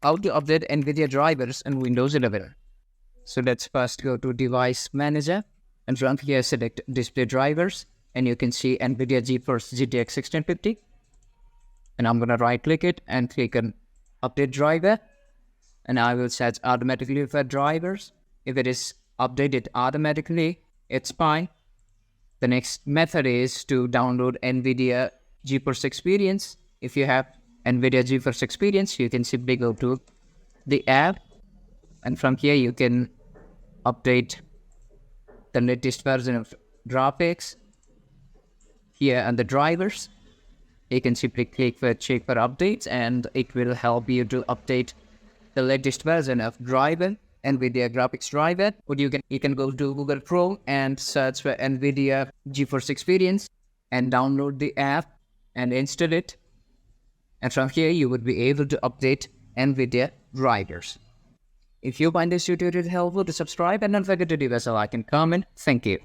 how to update Nvidia drivers in Windows 11. So let's first go to Device Manager, and from here select Display Drivers, and you can see Nvidia GeForce GTX 1650. And I'm going to right click it and click on Update Driver, and I will search automatically for drivers. If it is updated automatically, it's fine. The next method is to download Nvidia GeForce Experience. If you have Nvidia GeForce Experience, you can simply go to the app, and from here you can update the latest version of graphics. Here on the drivers, you can simply click for check for updates, and it will help you to update the latest version of driver, Nvidia graphics driver. Or you can go to Google Chrome and search for Nvidia GeForce Experience and download the app and install it. And from here you would be able to update Nvidia drivers. If you find this tutorial helpful, to subscribe and don't forget to leave us a like and comment. Thank you.